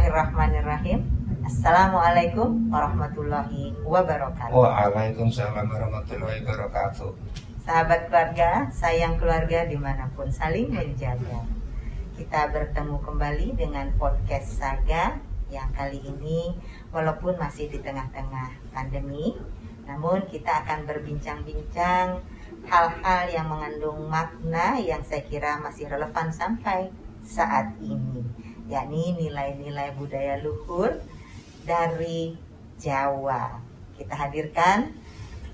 Bismillahirrahmanirrahim. Assalamualaikum warahmatullahi wabarakatuh. Waalaikumsalam warahmatullahi wabarakatuh. Sahabat keluarga, sayang keluarga dimanapun, saling menjaga. Kita bertemu kembali dengan podcast Saga yang kali ini walaupun masih di tengah-tengah pandemi, namun kita akan berbincang-bincang hal-hal yang mengandung makna yang saya kira masih relevan sampai saat ini, yakni nilai-nilai budaya luhur dari Jawa. Kita hadirkan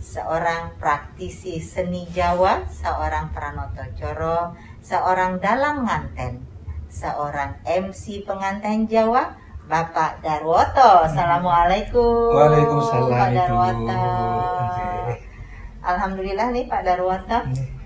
seorang praktisi seni Jawa, seorang pranoto coro, seorang dalang nganten, seorang MC pengantin Jawa, Bapak Darwoto. Assalamualaikum. Waalaikumsalam, Pak Darwoto. Ibu. Alhamdulillah nih Pak Darwoto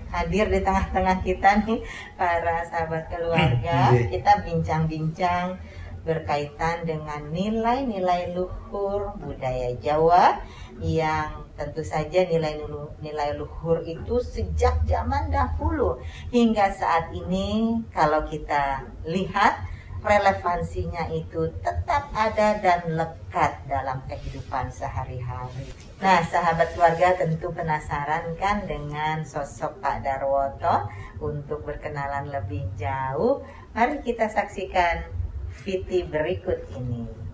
hadir di tengah-tengah kita nih, para sahabat keluarga. Kita bincang-bincang berkaitan dengan nilai-nilai luhur budaya Jawa yang tentu saja nilai luhur itu sejak zaman dahulu hingga saat ini kalau kita lihat relevansinya itu tetap ada dan lekat dalam kehidupan sehari-hari. Nah, sahabat keluarga tentu penasaran kan dengan sosok Pak Darwoto. Untuk berkenalan lebih jauh, mari kita saksikan VT berikut ini.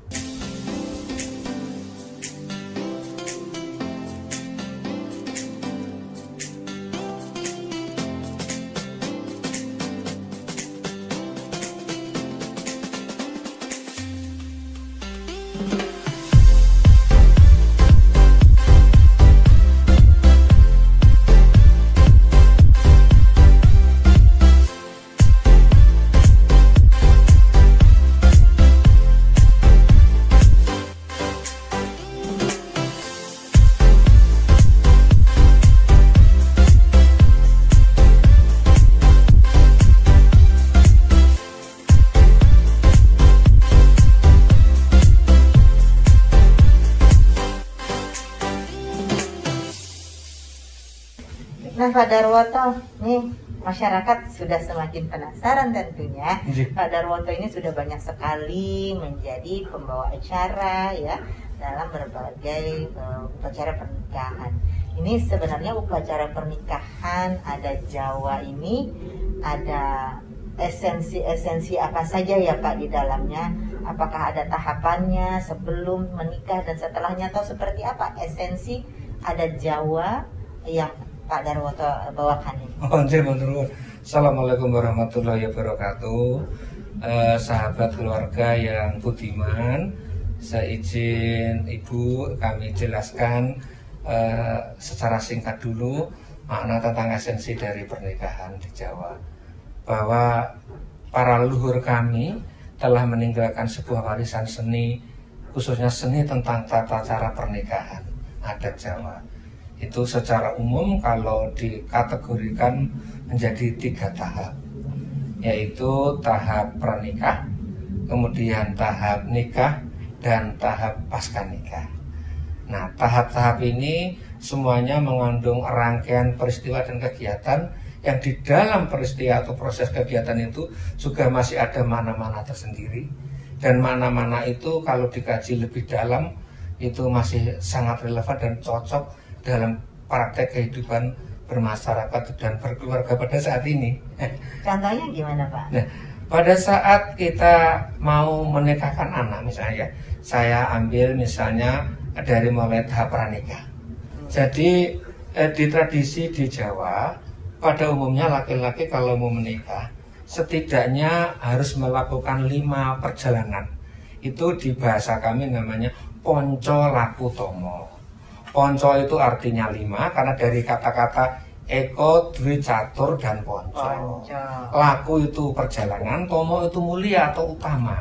Nah, Pak Darwoto, nih masyarakat sudah semakin penasaran tentunya. Pak Darwoto ini sudah banyak sekali menjadi pembawa acara ya dalam berbagai upacara pernikahan. Ini sebenarnya upacara pernikahan ada Jawa ini, ada esensi-esensi apa saja ya Pak di dalamnya? Apakah ada tahapannya sebelum menikah dan setelahnya, atau seperti apa esensi ada Jawa yang Pak Darwoto bawakan ini? Assalamualaikum warahmatullahi wabarakatuh. Sahabat keluarga yang budiman, saya izin Ibu kami jelaskan secara singkat dulu makna tentang esensi dari pernikahan di Jawa. Bahwa para leluhur kami telah meninggalkan sebuah warisan seni, khususnya seni tentang tata cara pernikahan adat Jawa. Itu secara umum kalau dikategorikan menjadi 3 tahap, yaitu tahap pranikah, kemudian tahap nikah, dan tahap pasca nikah. Nah, tahap-tahap ini semuanya mengandung rangkaian peristiwa dan kegiatan yang di dalam peristiwa atau proses kegiatan itu juga masih ada mana-mana tersendiri, dan mana-mana itu kalau dikaji lebih dalam itu masih sangat relevan dan cocok dalam praktek kehidupan bermasyarakat dan berkeluarga pada saat ini. Contohnya gimana Pak? Nah, pada saat kita mau menikahkan anak misalnya, saya ambil misalnya dari mulai tahap pranikah. Jadi di tradisi di Jawa pada umumnya laki-laki kalau mau menikah setidaknya harus melakukan 5 perjalanan. Itu di bahasa kami namanya ponco laku tomo. Ponco itu artinya 5 karena dari kata-kata eko, dwi, catur, dan ponco. Laku itu perjalanan, tomo itu mulia atau utama.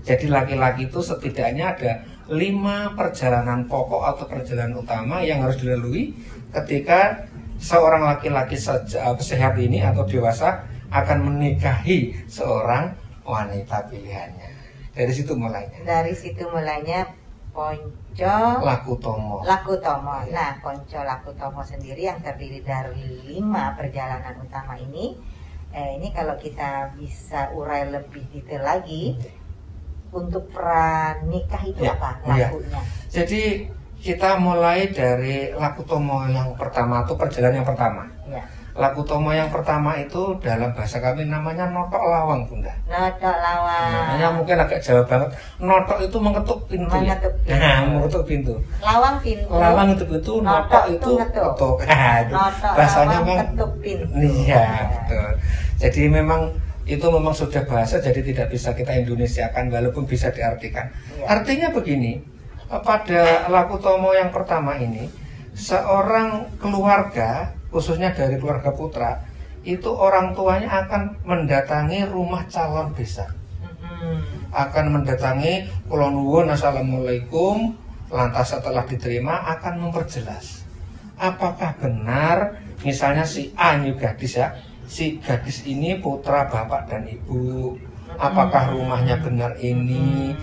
Jadi laki-laki itu setidaknya ada 5 perjalanan pokok atau perjalanan utama yang harus dilalui ketika seorang laki-laki sehat ini atau dewasa akan menikahi seorang wanita pilihannya. Dari situ mulainya ponco lakutomo. Nah, ponco lakutomo sendiri yang terdiri dari 5 perjalanan utama ini. Ini kalau kita bisa urai lebih detail lagi, untuk pranikah itu Ya, apa ya. lakunya? Jadi kita mulai dari laku tomo yang pertama atau perjalanan yang pertama. Ya. Laku tomo yang pertama itu dalam bahasa kami namanya notok lawang, Bunda. Notok lawang. Namanya mungkin agak Jawa banget. Notok itu mengetuk pintu. Mengetuk pintu. Nah, mengetuk pintu. Lawang pintu. Lawang itu pintu, notok itu ketuk. Nah, itu Notok bahasanya lawang memang ketuk pintu. Iya, betul. Jadi memang itu memang sudah bahasa, jadi tidak bisa kita Indonesiakan walaupun bisa diartikan. Ya. Artinya begini, pada laku tomo yang pertama ini, seorang keluarga, khususnya dari keluarga putra, itu orang tuanya akan mendatangi rumah calon besan. Akan mendatangi kula nuwun assalamualaikum, lantas setelah diterima akan memperjelas apakah benar misalnya si A ini gadis ya, si gadis ini putra bapak dan ibu, apakah rumahnya benar ini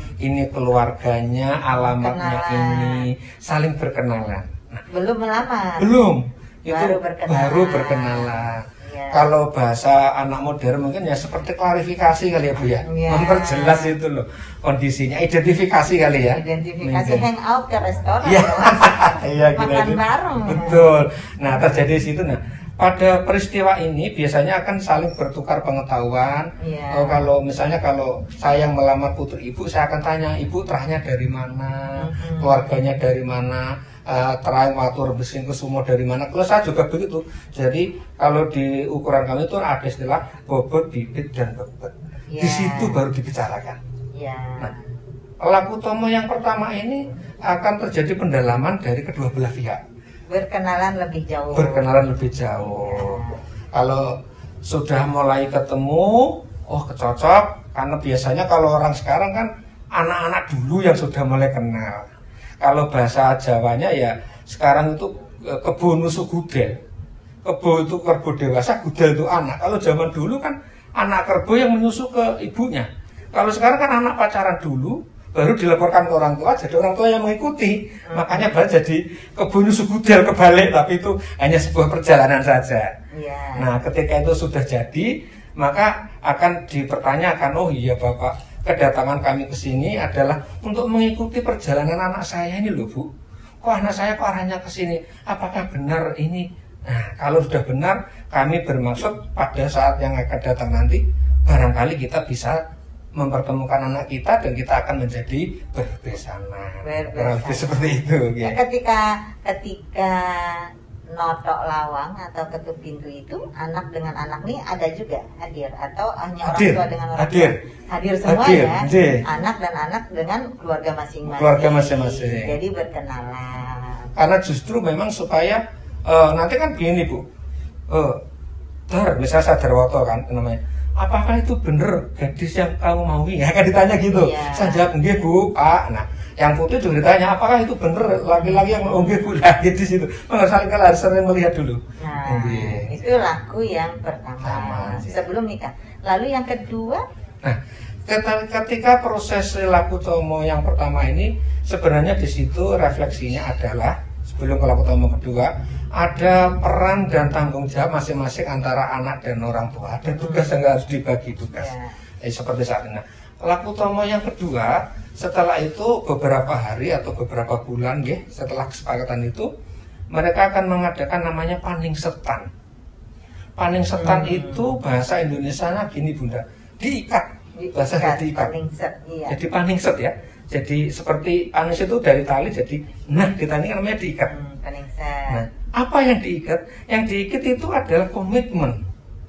keluarganya, alamatnya ini, saling berkenalan. Nah, Belum melamar. belum, itu Baru berkenalan. baru berkenalan. Ya. Kalau bahasa anak modern mungkin ya seperti klarifikasi kali ya Bu ya, Ya. memperjelas itu loh kondisinya, identifikasi kali ya. Identifikasi Mungkin. hangout ke restoran. Iya. ya, Mas. Iya, Makan gitu. bareng. Betul. Nah, terjadi di situ. Nah, pada peristiwa ini biasanya akan saling bertukar pengetahuan. Iya. Oh, kalau misalnya kalau saya yang melamar putri ibu, saya akan tanya, ibu terahnya dari mana, keluarganya dari mana, terakhir matur besing kesumo dari mana. Kalau saya juga begitu. Jadi kalau di ukuran kami itu ada istilah bobot, bibit, dan bebet. Di Iya. situ baru dibicarakan. Ya. Nah, laku tomo yang pertama ini akan terjadi pendalaman dari kedua belah pihak. Berkenalan lebih jauh. Berkenalan lebih jauh. Kalau sudah mulai ketemu, oh kecocok, karena biasanya kalau orang sekarang kan anak-anak dulu yang sudah mulai kenal. Kalau bahasa Jawanya ya sekarang itu kebo nusu gudel. Kebo itu kerbau dewasa, gudel itu anak. Kalau zaman dulu kan anak kerbau yang menyusu ke ibunya. Kalau sekarang kan anak pacaran dulu, baru dilaporkan ke orang tua, jadi orang tua yang mengikuti. Makanya baru jadi kebo nusu gudel kebalik, tapi itu hanya sebuah perjalanan saja. Ya. Nah, ketika itu sudah jadi, maka akan dipertanyakan, oh iya Bapak, kedatangan kami ke sini adalah untuk mengikuti perjalanan anak saya ini loh Bu. Kok anak saya kok arahnya ke sini? Apakah benar ini? Nah, kalau sudah benar, kami bermaksud pada saat yang akan datang nanti, barangkali kita bisa mempertemukan anak kita dan kita akan menjadi berbesanan. Kurang lebih seperti itu. Ya, Ya. ketika notok lawang atau ketuk pintu itu anak dengan anak nih ada juga hadir atau hanya orang Hadir, tua dengan orang hadir. tua? Hadir semua Hadir, ya. hadir. Anak dan anak dengan keluarga masing-masing. Keluarga masing-masing. Jadi berkenalan. Karena justru memang supaya nanti kan gini Bu, misalnya Sadarwoto kan namanya, apakah itu benar gadis yang kamu mau? Ya kan ditanya gitu. Iya. Saya jawab nggih Bu, Pak. Nah, yang putih juga ditanya, apakah itu benar laki-laki yang mau nggih Bu? Nah, gitu situ. Maka saling harus sering melihat dulu. Nah, Nggih. itu laku yang pertama Pertama, sebelum nikah. Lalu yang kedua, Nah, ketika proses laku tomo yang pertama ini, sebenarnya di situ refleksinya adalah sebelum ke laku tomo kedua, ada peran dan tanggung jawab masing-masing antara anak dan orang tua. Ada tugas yang harus dibagi tugas. Ya. Seperti saat ini. Nah, laku tomo yang kedua, setelah itu beberapa hari atau beberapa bulan, ya, setelah kesepakatan itu, mereka akan mengadakan namanya paning setan. Paning setan itu bahasa Indonesianya gini Bunda, diikat. Bahasa diikat. paningset, iya. Jadi paning set ya. Jadi seperti paning set itu dari tali, jadi di tali kan namanya diikat. Paningset. Nah, apa yang diikat? Yang diikat itu adalah komitmen.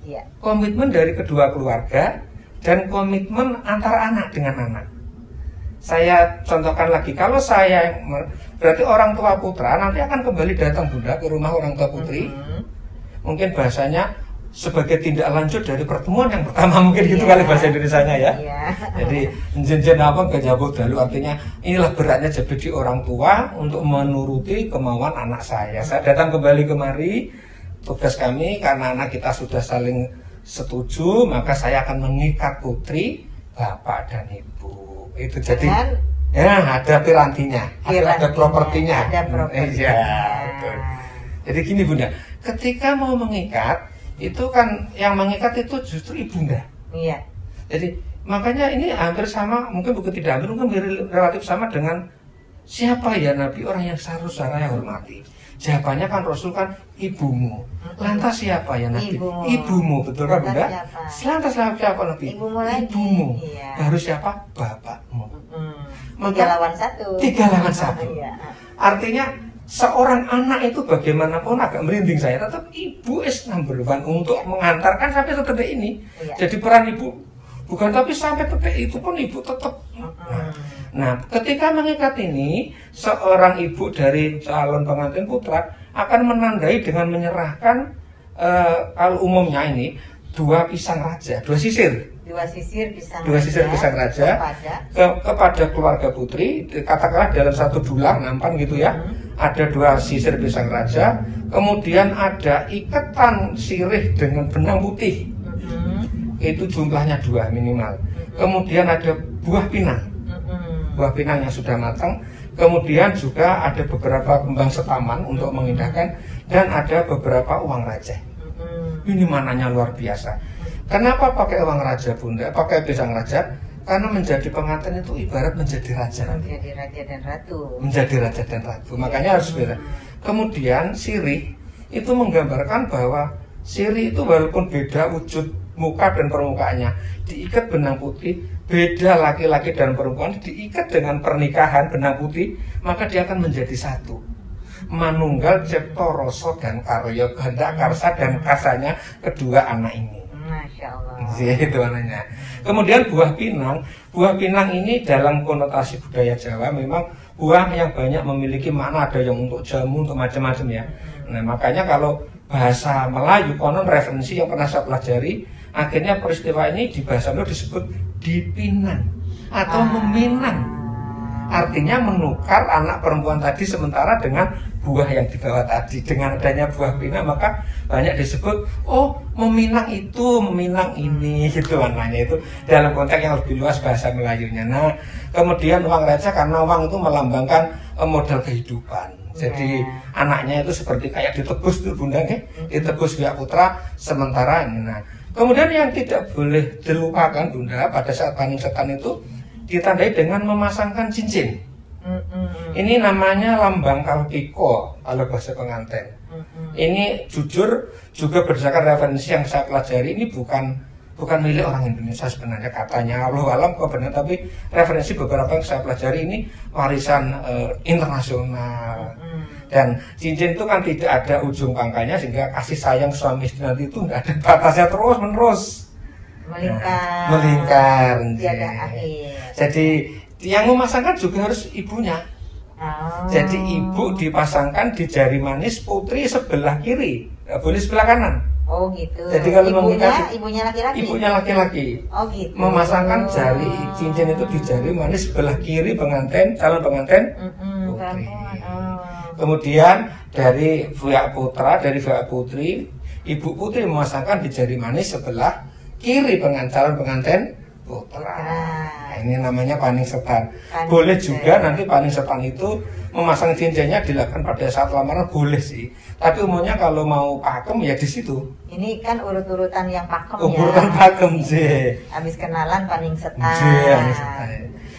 Iya. Komitmen dari kedua keluarga dan komitmen antara anak dengan anak. Saya contohkan lagi, kalau saya berarti orang tua putra nanti akan kembali datang Bunda ke rumah orang tua putri. Mungkin bahasanya sebagai tindak lanjut dari pertemuan yang pertama, mungkin gitu kali bahasa Indonesianya ya. Iya. Jadi jenjen apa gejabut dalu, artinya inilah beratnya jadi orang tua untuk menuruti kemauan anak saya. Saya datang kembali kemari, tugas kami karena anak kita sudah saling setuju, maka saya akan mengikat putri, bapak dan ibu. Itu jadi ya ada pirantinya, ada propertinya. Ada propertinya. Iya, betul. Jadi gini Bunda, ketika mau mengikat itu kan yang mengikat itu justru ibunda. Iya. Jadi Makanya ini hampir sama, mungkin bukan tidak hampir, mungkin relatif sama dengan siapa ya Nabi orang yang seharusnya saya hormati. Jawabannya kan Rasul kan ibumu. Lantas siapa ya Nabi? Ibumu, betul kan Bunda? Lantas siapa Nabi? Ibumu. Iya. Baru siapa? Bapakmu. Tiga lawan satu. Tiga lawan satu. Artinya seorang anak itu bagaimanapun agak merinding saya, tetap ibu is number one untuk mengantarkan sampai ke titik ini. Jadi peran ibu bukan, tapi sampai titik itu pun ibu tetap. Nah, ketika mengikat ini, seorang ibu dari calon pengantin putra akan menandai dengan menyerahkan kalau umumnya ini 2 pisang raja, 2 sisir. 2 sisir pisang raja kepada keluarga putri, katakanlah dalam satu dulang nampan gitu ya. Ada 2 sisir pisang raja, kemudian ada ikatan sirih dengan benang putih. Itu jumlahnya 2 minimal. Kemudian ada buah pinang. Buah pinang yang sudah matang. Kemudian juga ada beberapa kembang setaman untuk mengindahkan, dan ada beberapa uang receh. Ini mananya luar biasa. Kenapa pakai uang raja Bunda, pakai pisang raja? Karena menjadi pengantin itu ibarat menjadi raja. Menjadi raja dan ratu. Menjadi raja dan ratu. Makanya harus beda. Kemudian sirih itu menggambarkan bahwa sirih itu walaupun beda wujud muka dan permukaannya, diikat benang putih, beda laki-laki dan perempuan, diikat dengan pernikahan benang putih, maka dia akan menjadi satu. Manunggal cipta rasa dan karya, kehendak karsa dan kasanya kedua anak ini. Masya Allah. Itu namanya. Kemudian buah pinang ini dalam konotasi budaya Jawa memang buah yang banyak memiliki makna, ada yang untuk jamu, untuk macam-macam ya. Nah, makanya kalau bahasa Melayu konon referensi yang pernah saya pelajari, akhirnya peristiwa ini di bahasa Melayu disebut dipinang atau meminang. Artinya menukar anak perempuan tadi sementara dengan buah yang dibawa tadi. Dengan adanya buah pinang maka banyak disebut, oh meminang itu, meminang ini, gitu namanya. Itu dalam konteks yang lebih luas bahasa Melayunya. Nah, kemudian uang receh karena uang itu melambangkan modal kehidupan. Jadi anaknya itu seperti kayak ditebus tuh Bunda, ditebus pihak putra sementara ini. Nah, kemudian yang tidak boleh dilupakan Bunda pada saat paning setan itu ditandai dengan memasangkan cincin. Ini namanya lambang kalpiko kalau bahasa pengantin. Ini jujur juga berdasarkan referensi yang saya pelajari, ini bukan milik orang Indonesia sebenarnya, katanya Allah alam kok benar, tapi referensi beberapa yang saya pelajari ini warisan internasional. Dan cincin itu kan tidak ada ujung pangkalnya, sehingga kasih sayang suami istri nanti itu nggak ada batasnya, terus menerus melingkar. Tiada akhir. Jadi yang memasangkan juga harus ibunya. Jadi ibu dipasangkan di jari manis putri sebelah kiri, nggak boleh sebelah kanan. Oh gitu. Jadi kalau ibunya laki-laki. Ibunya laki-laki. Oh gitu. Memasangkan jari cincin itu di jari manis sebelah kiri pengantin, calon pengantin putri. Kemudian dari pihak putra, dari pihak putri, ibu putri memasangkan di jari manis sebelah kiri calon pengantin putra. Nah, ini namanya paning setan. Boleh juga nanti paning setan itu memasang cincinnya dilakukan pada saat lamaran, boleh sih. Tapi umumnya kalau mau pakem ya di situ. Ini kan urut-urutan yang pakem ya. Urutan pakem sih. Habis kenalan paning setan.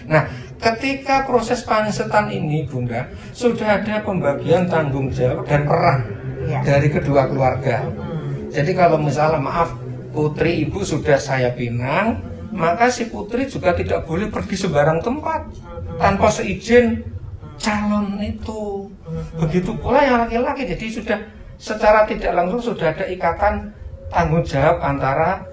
Nah, ketika proses paning setan ini Bunda, sudah ada pembagian tanggung jawab dan peran dari kedua keluarga. Jadi kalau misalnya maaf putri ibu sudah saya pinang, maka si putri juga tidak boleh pergi sembarang tempat tanpa seizin calon itu. Begitu pula yang laki-laki. Jadi sudah secara tidak langsung sudah ada ikatan tanggung jawab antara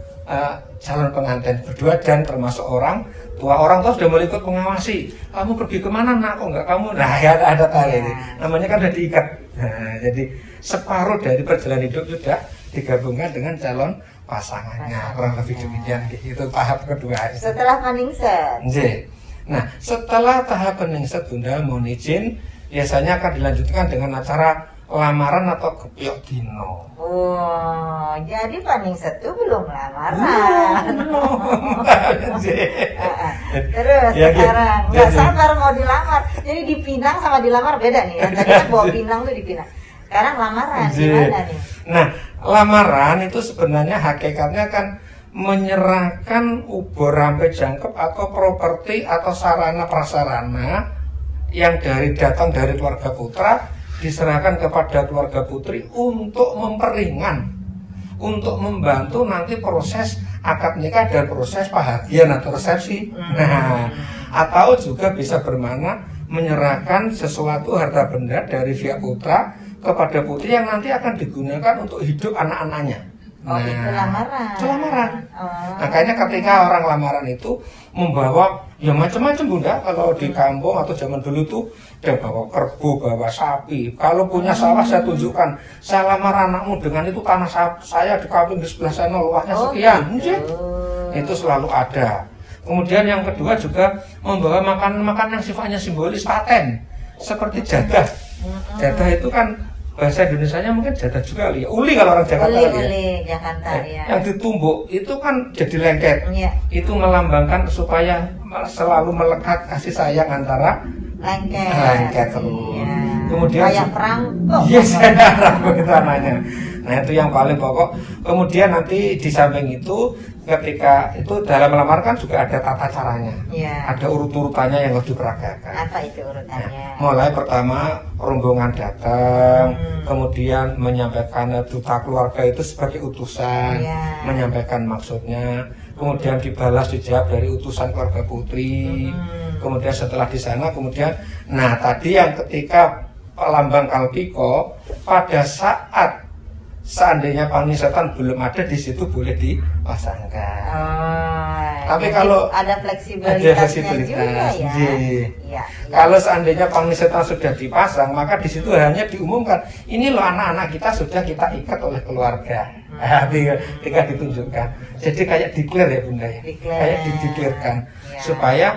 calon pengantin berdua dan termasuk orang tua. Orang tua sudah mulai ikut mengawasi. Kamu pergi kemana nak? Kok enggak kamu? Nah ya ada tali ini. Namanya kan sudah diikat. Nah, jadi separuh dari perjalanan hidup sudah digabungkan dengan calon pasangannya, kurang lebih demikian. Itu tahap kedua. Setelah paningset. Nah, setelah tahap paningset Bunda mohon izin biasanya akan dilanjutkan dengan acara lamaran atau gepiok dino. Oh, jadi paningset itu belum lamaran. Terus ya, sekarang nggak sabar mau dilamar. Jadi dipinang sama dilamar beda nih. Tadi kan bawa pinang tuh dipinang. Sekarang lamaran gimana nih? Nah, lamaran itu sebenarnya hakikatnya kan menyerahkan ubor rampe jangkep atau properti atau sarana prasarana yang datang dari keluarga putra diserahkan kepada keluarga putri untuk memperingan, untuk membantu nanti proses akad nikah dan proses pahagian atau resepsi. Nah, atau juga bisa bermakna menyerahkan sesuatu harta benda dari pihak putra kepada putri yang nanti akan digunakan untuk hidup anak-anaknya. Oh, itu lamaran. Itu lamaran. Oh. Makanya ketika orang lamaran itu membawa ya macam-macam Bunda. Kalau di kampung atau zaman dulu tuh dia bawa kerbau, bawa sapi. Kalau punya sawah saya tunjukkan, saya lamar anakmu dengan itu tanah saya di kampung di sebelah sana luasnya sekian. Gitu. Itu selalu ada. Kemudian yang kedua juga membawa makanan-makanan yang sifatnya simbolis paten seperti jadah. Jadah itu kan bahasa Indonesianya mungkin jadah juga ya. Uli kalau orang Jakarta Uli Jakarta ya. Yang ditumbuk itu kan jadi lengket. Ya. Itu melambangkan supaya selalu melekat kasih sayang antara lengket terus. Iya. Kemudian kayak perangkok. Yes, begitu namanya. Nah, itu yang paling pokok. Kemudian nanti di samping itu ketika itu dalam melamar kan juga ada tata caranya. Ya. Ada urut-urutannya yang harus diperagakan. Apa itu urutannya? Nah, mulai pertama rombongan datang, kemudian menyampaikan duta keluarga itu sebagai utusan, menyampaikan maksudnya, kemudian dibalas dijawab dari utusan keluarga putri. Kemudian setelah di sana, kemudian, nah tadi yang ketika lambang Kalpiko pada saat seandainya panisetan belum ada di situ boleh dipasangkan. Tapi kalau ada fleksibilitasnya juga ya. Ya. Kalau seandainya panisetan sudah dipasang, maka di situ hanya diumumkan, ini loh anak-anak kita sudah kita ikat oleh keluarga. Ketika ditunjukkan. Jadi kayak declare ya Bunda ya. Kayak dideklarkan supaya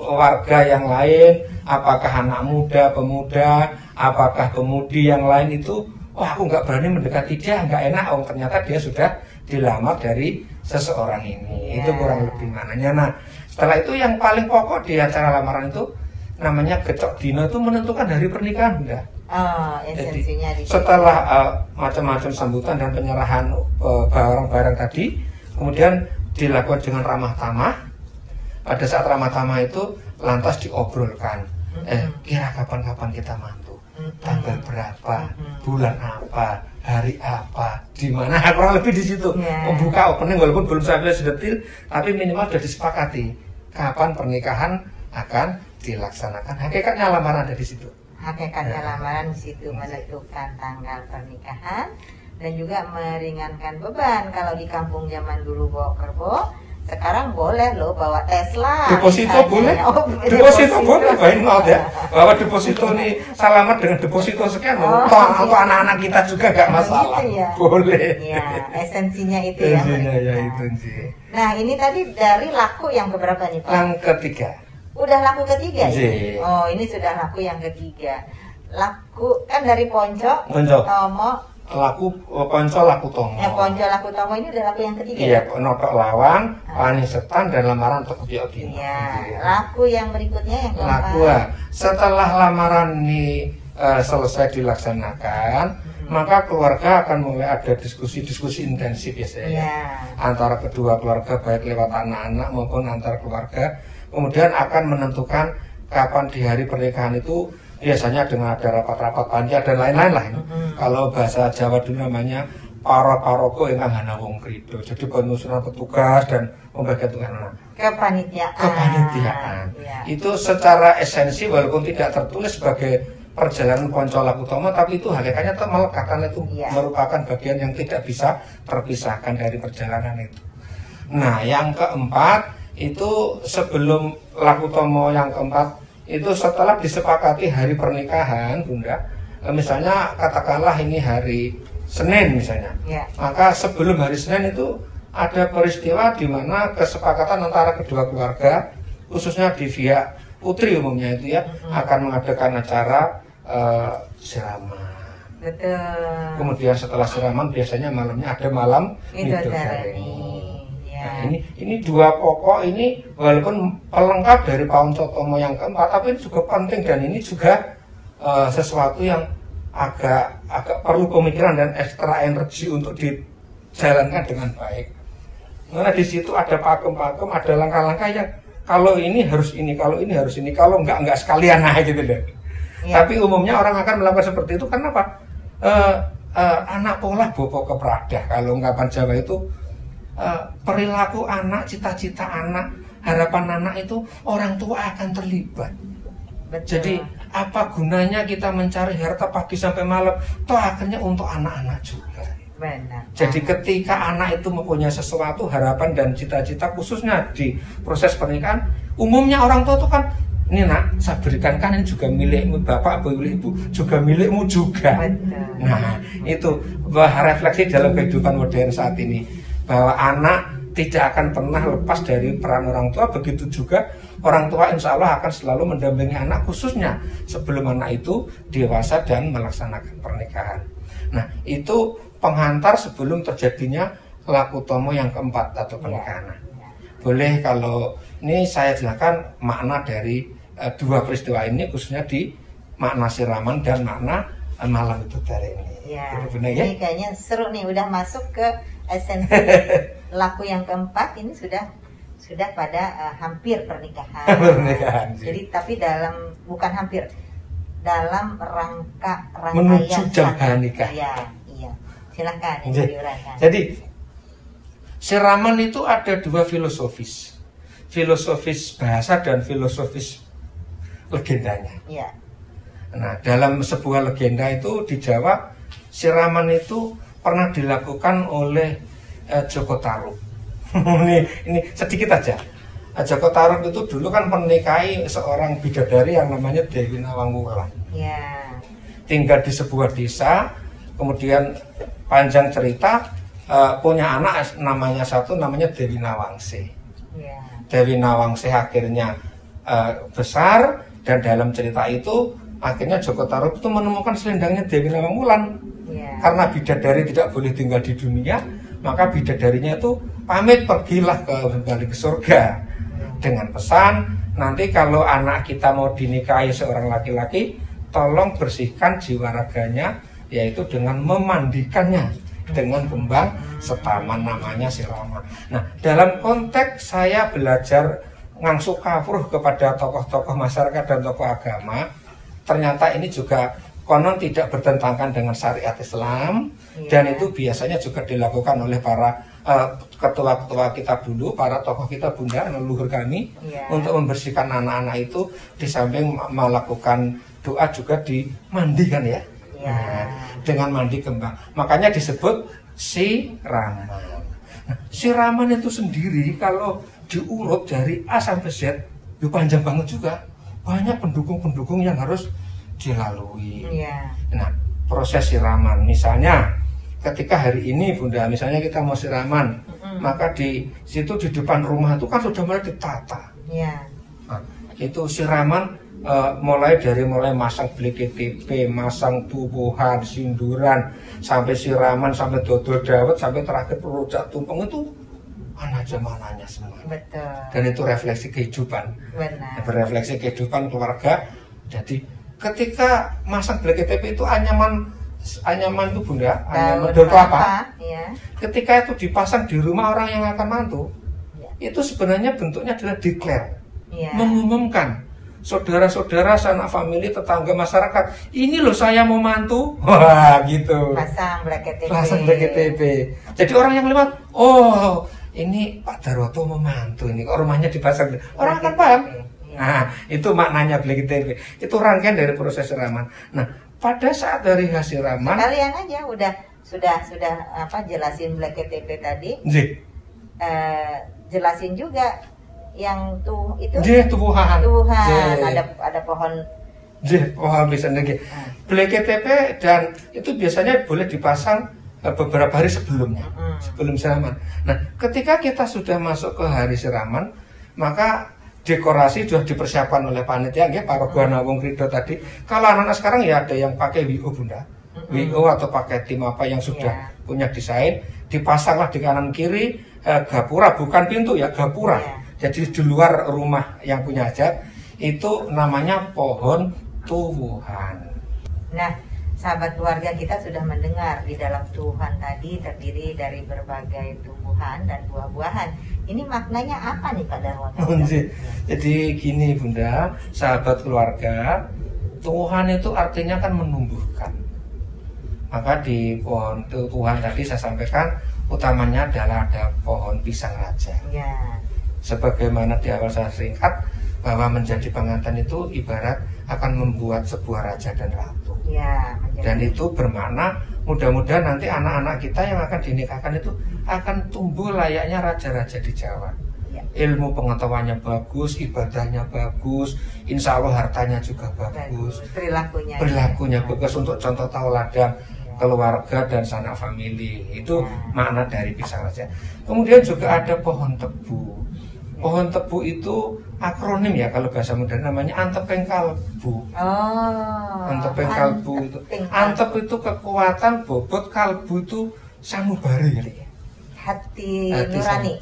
warga yang lain, apakah anak muda, pemuda, apakah pemudi yang lain itu, wah aku nggak berani mendekati dia, nggak enak. Oh ternyata dia sudah dilamar dari seseorang ini. Itu kurang lebih maknanya. Nah setelah itu yang paling pokok di acara lamaran itu namanya gecok dino, itu menentukan hari pernikahan Bunda. Esensinya jadi, setelah macam-macam sambutan dan penyerahan barang-barang tadi, kemudian dilakukan dengan ramah tamah. Pada saat ramah tamah itu lantas diobrolkan, kira kapan-kapan kita mantu, tanggal berapa, bulan apa, hari apa, di mana, kurang lebih di situ. Membuka opening walaupun belum sampai sedetil, tapi minimal sudah disepakati kapan pernikahan akan dilaksanakan. Hakikatnya lamaran ada di situ. Hakikatnya lamaran di situ menentukan tanggal pernikahan dan juga meringankan beban. Kalau di kampung zaman dulu bawa kerbau, sekarang boleh loh bawa Tesla. Deposito boleh, deposito boleh, baik ya. Bawa deposito nih, salamat dengan deposito sekian, untuk anak-anak kita juga gak masalah. Gitu ya? Boleh. Ya, esensinya itu esensinya ya itu sih. Nah ini tadi dari laku yang keberapa nih Pak? Yang ketiga. Udah laku ketiga ya? Oh ini sudah laku yang ketiga. Laku kan dari Ponco, Tomo. Laku Ponco laku Tomo. Ponco laku Tomo ini udah laku yang ketiga. Iya, Notok Lawang, Panisetan dan lamaran untuk Kebiok Dino. Iya. Laku yang berikutnya yang keempat. Laku setelah lamaran ini selesai dilaksanakan, maka keluarga akan mulai ada diskusi-diskusi intensif biasanya. Antara kedua keluarga baik lewat anak-anak maupun antar keluarga. Kemudian akan menentukan kapan di hari pernikahan itu. Biasanya dengan ada rapat-rapat panitia dan lain-lain lah. Kalau bahasa Jawa dulu namanya paroko ingkang hana wong krido. Jadi penyusunan petugas dan pembagian tugas kepanitiaan. Itu secara esensi walaupun tidak tertulis sebagai perjalanan Ponco laku Tomo, tapi itu hakikatnya melekat karena itu merupakan bagian yang tidak bisa terpisahkan dari perjalanan itu. Nah, yang keempat itu sebelum laku Tomo yang keempat itu setelah disepakati hari pernikahan Bunda, misalnya katakanlah ini hari Senin misalnya, maka sebelum hari Senin itu ada peristiwa di mana kesepakatan antara kedua keluarga, khususnya di pihak putri umumnya itu akan mengadakan acara siraman. Betul. Kemudian setelah siraman biasanya malamnya ada malam midodareni. Nah, ini dua pokok ini walaupun pelengkap dari Ponco Tomo yang keempat, tapi ini juga penting dan ini juga sesuatu yang agak perlu pemikiran dan ekstra energi untuk dijalankan dengan baik. Karena di situ ada pakem-pakem, ada langkah-langkah yang kalau ini harus ini, kalau ini harus ini, kalau enggak sekalian gitu deh. Ya. Tapi umumnya orang akan melakukan seperti itu karena apa? Anak pola bopo kepradah. Kalau ungkapan Jawa itu perilaku anak, cita-cita anak, harapan anak itu orang tua akan terlibat. Betul. Jadi apa gunanya kita mencari harta pagi sampai malam? Toh akhirnya untuk anak-anak juga. Benar. Jadi ketika anak itu mempunyai sesuatu harapan dan cita-cita khususnya di proses pernikahan, umumnya orang tua itu kan, ini nak, saya berikan kan ini juga milikmu bapak, milik ibu, juga milikmu juga. Benar. Nah itu refleksi dalam kehidupan modern saat ini bahwa anak tidak akan pernah lepas dari peran orang tua, begitu juga orang tua insya Allah akan selalu mendampingi anak khususnya sebelum anak itu dewasa dan melaksanakan pernikahan. Nah itu penghantar sebelum terjadinya laku tomo yang keempat atau pernikahan. Boleh kalau ini saya jelaskan makna dari dua peristiwa ini khususnya di makna siraman dan makna malam itu dari ini. Ya, benar, ya? Ini kayaknya seru nih, udah masuk ke esensi laku yang keempat ini sudah pada hampir pernikahan. Pernikahan. Jadi tapi bukan hampir, dalam rangkaian menuju jam nikah. Iya. Silakan diuraikan. Jadi siraman itu ada dua filosofis bahasa dan filosofis legendanya. Iya. Nah dalam sebuah legenda itu di Jawa siraman itu pernah dilakukan oleh Joko Tarub. ini sedikit aja. Joko Tarub itu dulu kan menikahi seorang bidadari yang namanya Dewi Nawangwulan. Ya. Tinggal di sebuah desa, kemudian panjang cerita punya anak namanya Dewi Nawangse. Ya. Dewi Nawangse akhirnya besar dan dalam cerita itu akhirnya Joko Tarub itu menemukan selendangnya Dewi Nawangwulan. Ya. Karena bidadari tidak boleh tinggal di dunia, maka bidadarinya itu pamit pergilah kembali ke surga dengan pesan nanti kalau anak kita mau dinikahi seorang laki-laki, tolong bersihkan jiwa raganya, yaitu dengan memandikannya dengan kembang setaman namanya siraman. Nah dalam konteks saya belajar ngangsu kafruh kepada tokoh-tokoh masyarakat dan tokoh agama, ternyata ini juga konon tidak bertentangan dengan syariat Islam. Dan itu biasanya juga dilakukan oleh para ketua-ketua kita dulu, para tokoh kita bunda, leluhur kami, untuk membersihkan anak-anak itu, di samping melakukan doa juga dimandikan ya. Nah, dengan mandi kembang, makanya disebut siraman. Nah, siraman itu sendiri kalau diurut dari A sampai Z, itu panjang banget juga, banyak pendukung-pendukung yang harus dilalui. Nah, proses siraman, misalnya ketika hari ini bunda, misalnya kita mau siraman, maka di situ di depan rumah itu kan sudah mulai ditata. Nah, itu siraman. Mulai masang BKTP, masang tubuhan, sinduran, sampai siraman, sampai dodol dawet, sampai terakhir rujak tumpeng itu anak zamananya semua. Betul. Dan itu refleksi kehidupan. Benar. Berefleksi kehidupan keluarga. Jadi ketika masang BKTP itu anyaman itu bunda, anyaman daun kelapa. Ya. Ketika itu dipasang di rumah orang yang akan mantu, itu sebenarnya bentuknya adalah declare, mengumumkan. Saudara-saudara, sanak famili, tetangga, masyarakat, ini loh saya mau mantu. Wah gitu. Pasang BKTP. Jadi orang yang lewat, oh ini Pak Darwoto mau mantu, ini kok rumahnya dipasang. Orang akan paham. Nah itu maknanya BKTP. Itu rangkaian dari proses siraman. Nah pada saat dari hasil siraman, kalian aja sudah jelasin BKTP tadi. Jelasin juga yang itu tubuhan ada pohon pohon bisa lagi BKTP, dan itu biasanya boleh dipasang beberapa hari sebelumnya, sebelum siraman. Nah ketika kita sudah masuk ke hari siraman, maka dekorasi sudah dipersiapkan oleh panitia ya, Parogoana Wong Rido tadi. Kalau anak-anak sekarang ya ada yang pakai WO bunda, WO atau pakai tim apa yang sudah punya desain, dipasanglah di kanan kiri gapura, bukan pintu ya, gapura. Jadi di luar rumah yang punya hajat itu namanya pohon tubuhan. Nah, sahabat keluarga kita sudah mendengar di dalam Tuhan tadi terdiri dari berbagai tumbuhan dan buah-buahan. Ini maknanya apa nih Pak Darwono? Jadi gini Bunda, sahabat keluarga, Tuhan itu artinya kan menumbuhkan. Maka di pohon Tuhan tadi saya sampaikan utamanya adalah ada pohon pisang raja. Ya. Sebagaimana di awal saya singkat bahwa menjadi pengantin itu ibarat akan membuat sebuah raja dan ratu. Ya, dan itu bermakna mudah-mudahan nanti anak-anak kita yang akan dinikahkan itu akan tumbuh layaknya raja-raja di Jawa. Ya. Ilmu pengetahuannya bagus, ibadahnya bagus, insya Allah hartanya juga bagus, perilakunya bagus untuk contoh tauladan keluarga dan sanak famili. Itu makna dari pisang raja. Kemudian juga ada pohon tebu. Pohon tebu itu akronim ya kalau bahasa modern namanya antepeng kalbu. Antepeng kalbu itu. Antep itu kekuatan, bobot, kalbu itu sanubari. Hati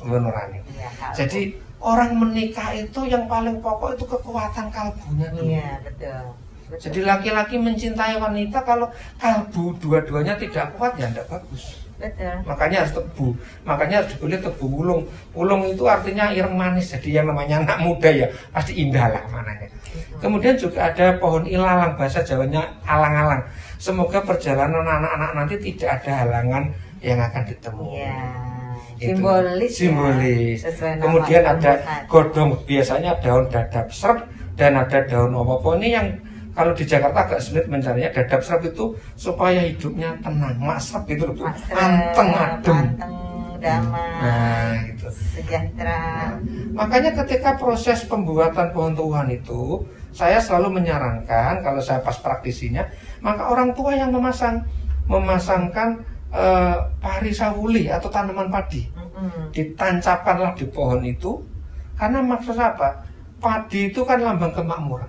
nurani. Ya, jadi orang menikah itu yang paling pokok itu kekuatan kalbunya. Iya, betul. Jadi laki-laki mencintai wanita kalau kalbu dua-duanya tidak kuat ya tidak bagus. Betul. Makanya harus tebu. Makanya harus dibeli tebu wulung. Wulung itu artinya ireng manis. Jadi yang namanya anak muda ya pasti indah lah mananya. Kemudian juga ada pohon ilalang, bahasa Jawanya alang-alang. Semoga perjalanan anak-anak nanti tidak ada halangan yang akan ditemui. Ya. Simbolis. Ya. Kemudian ada godong, biasanya daun dadap serep dan ada daun opo-opo. Ini yang kalau di Jakarta agak sulit mencarinya. Dadap serep itu supaya hidupnya tenang, maksrep gitu loh, anteng adem, damai, gitu. sejahtera. Makanya ketika proses pembuatan pohon Tuhan itu, saya selalu menyarankan kalau saya pas praktisinya, maka orang tua yang memasangkan pari sawuli atau tanaman padi, ditancapkanlah di pohon itu, karena maksud apa? Padi itu kan lambang kemakmuran.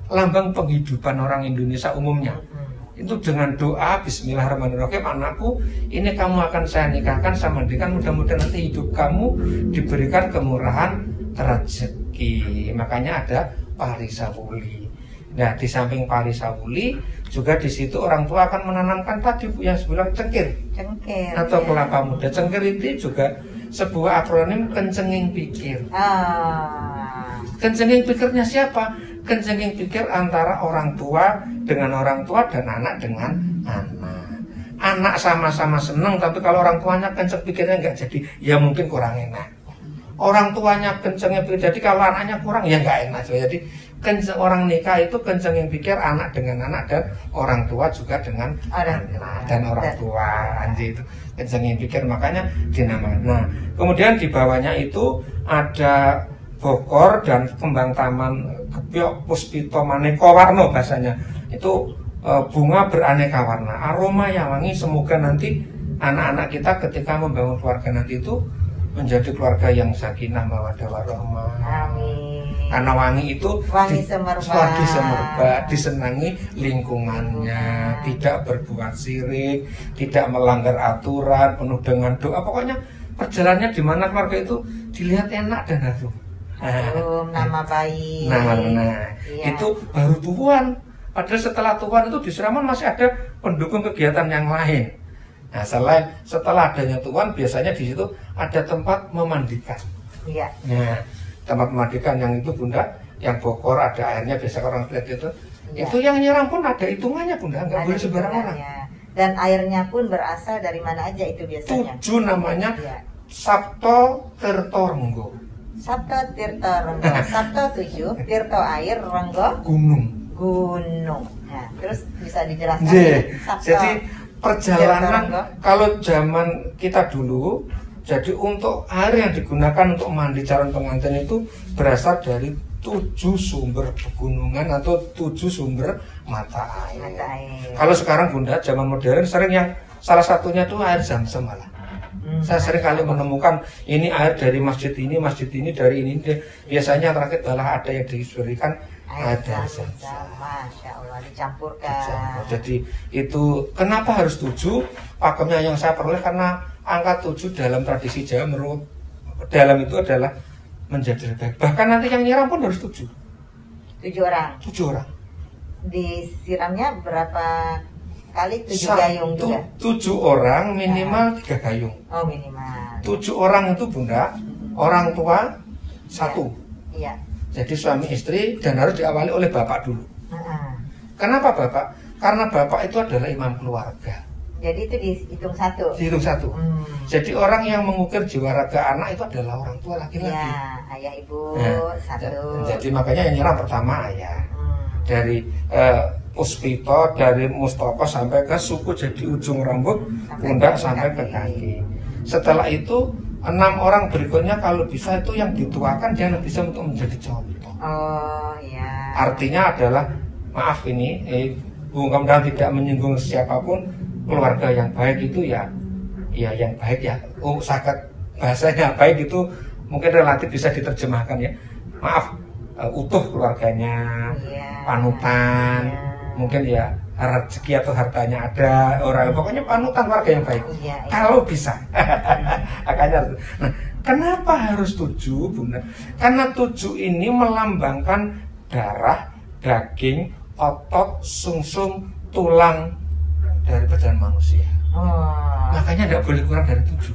Lambang penghidupan orang Indonesia umumnya. Itu dengan doa bismillahirrahmanirrahim, anakku ini kamu akan saya nikahkan sama dia, mudah-mudahan nanti hidup kamu diberikan kemurahan rezeki. Makanya ada pari sawuli. Nah, di samping pari sawuli juga di situ orang tua akan menanamkan tadi yang sebelah cengkir atau kelapa muda. Cengkir itu juga sebuah akronim kencenging pikir. Kencenging pikirnya siapa? Kencenging pikir antara orang tua dengan orang tua dan anak dengan anak. Anak sama-sama senang, tapi kalau orang tuanya kenceng pikirnya nggak jadi, ya mungkin kurang enak. Orang tuanya kencengnya pikir, jadi kalau anaknya kurang ya nggak enak. Jadi kenceng, orang nikah itu kencenging pikir anak dengan anak dan orang tua juga dengan anak dan orang tua. Anjir itu kencenging pikir, makanya dinamakan. Nah, kemudian di bawahnya itu ada bokor dan kembang taman kepiok puspito maneka warna bahasanya. Itu bunga beraneka warna, aroma yang wangi. Semoga nanti anak-anak kita ketika membangun keluarga nanti itu menjadi keluarga yang sakinah mawaddah warahmah. Amin. Karena wangi itu wangi semerbak, disenangi lingkungannya, tidak berbuat sirik, tidak melanggar aturan, penuh dengan doa. Pokoknya perjalanannya di mana keluarga itu dilihat enak dan harum. Nama baik. Iya. Itu baru Tuhan. Padahal setelah Tuhan itu di Siraman masih ada pendukung kegiatan yang lain. Nah, setelah adanya Tuhan biasanya di situ ada tempat memandikan. Iya. Nah, tempat memandikan yang itu Bunda, yang bokor ada airnya, biasa orang lihat itu. Ya. Itu yang nyiram pun ada hitungannya Bunda, nggak boleh sembarang orang. Dan airnya pun berasal dari mana aja itu biasanya? 7 namanya ya. Sabto Tirto Renggo. Sabto Tirto Renggo. Sabto 7, Tirto air, Renggo gunung. Nah, terus bisa dijelaskan. Jadi perjalanan kalau zaman kita dulu, jadi untuk air yang digunakan untuk mandi calon pengantin itu berasal dari 7 sumber pegunungan atau 7 sumber mata air. Kalau sekarang Bunda zaman modern sering yang salah satunya itu air Zam-Zam malah. Saya sering kali menemukan ini air dari masjid ini dari ini. Biasanya terakhir adalah ada yang diberikan air Zam-Zam. Masya Allah, dicampurkan. Jadi itu kenapa harus 7? Pakemnya yang saya peroleh karena angka 7 dalam tradisi Jawa menurut dalam itu adalah menjadi lebih baik. Bahkan nanti yang nyiram pun harus 7. 7 orang. 7 orang. Disiramnya berapa kali 7 gayung juga. 7 orang minimal 3 gayung. Oh minimal. 7 orang itu Bunda, orang tua 1. Iya. Jadi suami istri dan harus diawali oleh bapak dulu. Kenapa bapak? Karena bapak itu adalah imam keluarga. Jadi itu dihitung 1. Dihitung 1. Jadi orang yang mengukir jiwa raga anak itu adalah orang tua laki-laki. Ya, ayah ibu 1. Jadi makanya yang nyerang pertama ayah. Dari Puspito, dari Mustoko sampai ke suku, jadi ujung rambut, pundak sampai ke kaki. Setelah itu 6 orang berikutnya kalau bisa itu yang dituakan dia bisa untuk menjadi contoh. Oh iya. Artinya adalah maaf ini, Bung Kamdan tidak menyinggung siapapun, keluarga yang baik itu ya yang baik ya. Sangat bahasanya baik itu mungkin relatif bisa diterjemahkan ya. Maaf, utuh keluarganya, panutan, mungkin ya rezeki atau hartanya ada orang, pokoknya panutan keluarga yang baik. Kalau bisa. Makanya. Nah, kenapa harus 7, Bunda? Karena 7 ini melambangkan darah, daging, otot, sungsum, tulang dari badan manusia. Makanya tidak boleh kurang dari 7.